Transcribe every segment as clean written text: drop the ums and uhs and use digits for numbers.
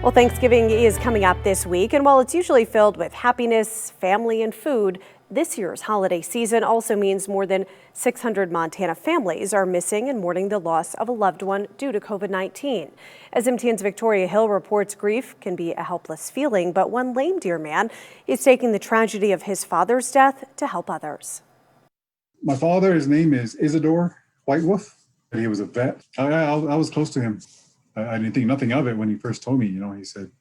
Well, Thanksgiving is coming up this week, and while it's usually filled with happiness, family, and food, this year's holiday season also means more than 600 Montana families are missing and mourning the loss of a loved one due to COVID-19. As MTN's Victoria Hill reports, grief can be a helpless feeling, but one lame deer man is taking the tragedy of his father's death to help others. My father, his name is Isidore Whitewolf. He was a vet. I was close to him. I didn't think nothing of it when he first told me. He said,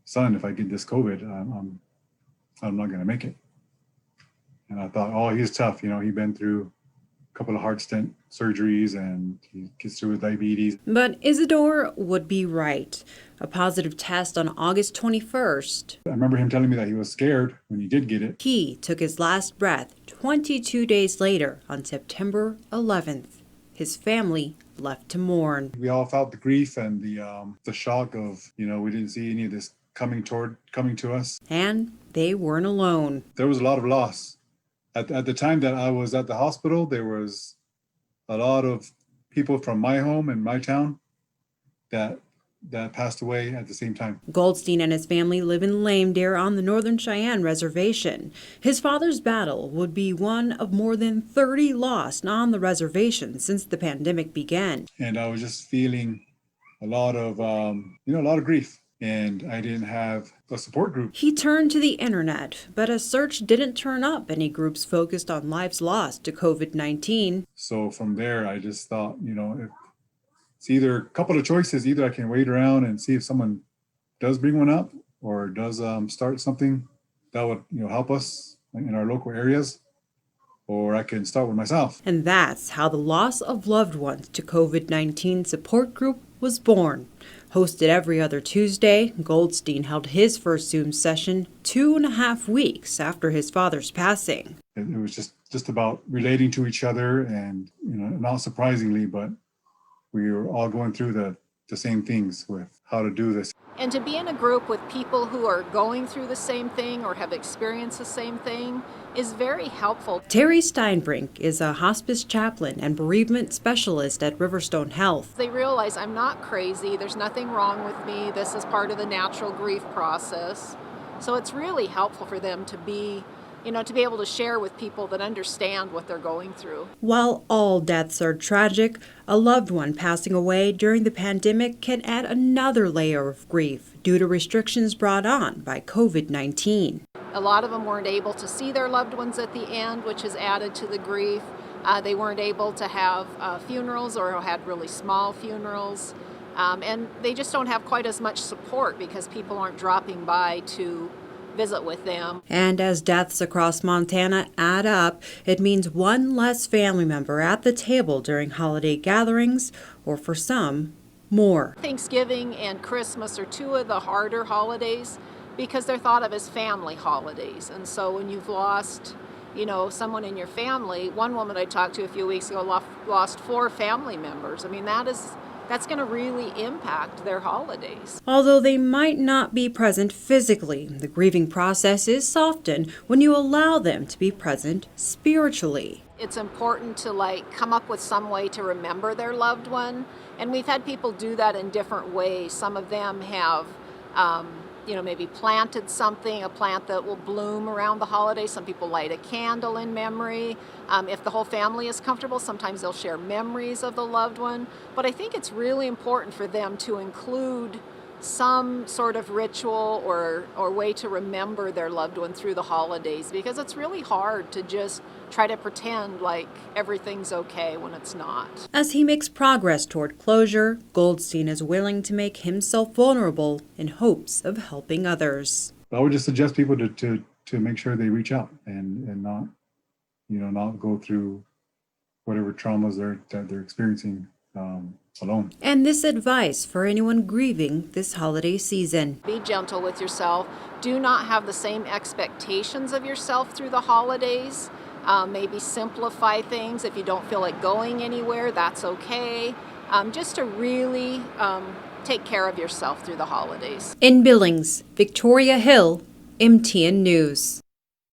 "Son, if I get this COVID, I'm not going to make it." And I thought, oh, he's tough. He'd been through a couple of heart stent surgeries and he gets through with diabetes. But Isidore would be right. A positive test on August 21st. I remember him telling me that he was scared when he did get it. He took his last breath 22 days later on September 11th. His family left to mourn. We all felt the grief and the shock of, we didn't see any of this coming to us. And they weren't alone. There was a lot of loss. At the time that I was at the hospital, there was a lot of people from my home and my town that passed away at the same time. Goldstein and his family live in Lame Deer on the Northern Cheyenne Reservation. His father's battle would be one of more than 30 lost on the reservation since the pandemic began. And I was just feeling a lot of grief. And I didn't have a support group. He turned to the internet, but a search didn't turn up any groups focused on lives lost to COVID-19. So from there, I just thought, if it's either a couple of choices. Either I can wait around and see if someone does bring one up or does start something that would help us in our local areas, or I can start with myself. And that's how the loss of loved ones to COVID-19 support group was born. Hosted every other Tuesday, Goldstein held his first Zoom session 2.5 weeks after his father's passing. It was just about relating to each other, and not surprisingly, but we were all going through the same things with how to do this. And to be in a group with people who are going through the same thing or have experienced the same thing is very helpful. Terry Steinbrink is a hospice chaplain and bereavement specialist at Riverstone Health. They realize I'm not crazy, there's nothing wrong with me, this is part of the natural grief process. So it's really helpful for them to be able to share with people that understand what they're going through. While all deaths are tragic, a loved one passing away during the pandemic can add another layer of grief due to restrictions brought on by COVID-19. A lot of them weren't able to see their loved ones at the end, which has added to the grief. They weren't able to have funerals or had really small funerals. And they just don't have quite as much support because people aren't dropping by to visit with them. And as deaths across Montana add up, it means one less family member at the table during holiday gatherings, or for some, more. Thanksgiving and Christmas are two of the harder holidays because they're thought of as family holidays. And so when you've lost, someone in your family, one woman I talked to a few weeks ago lost 4 family members. I mean, that's going to really impact their holidays. Although they might not be present physically, the grieving process is softened when you allow them to be present spiritually. It's important to come up with some way to remember their loved one. And we've had people do that in different ways. Some of them have maybe planted something, a plant that will bloom around the holidays. Some people light a candle in memory. If the whole family is comfortable, sometimes they'll share memories of the loved one. But I think it's really important for them to include some sort of ritual or way to remember their loved one through the holidays, because it's really hard to just try to pretend like everything's okay when it's not. As he makes progress toward closure, Goldstein is willing to make himself vulnerable in hopes of helping others. I would just suggest people to make sure they reach out and not go through whatever traumas that they're experiencing alone. And this advice for anyone grieving this holiday season. Be gentle with yourself. Do not have the same expectations of yourself through the holidays. Maybe simplify things. If you don't feel like going anywhere, that's okay. Just to really take care of yourself through the holidays. In Billings, Victoria Hill, MTN News.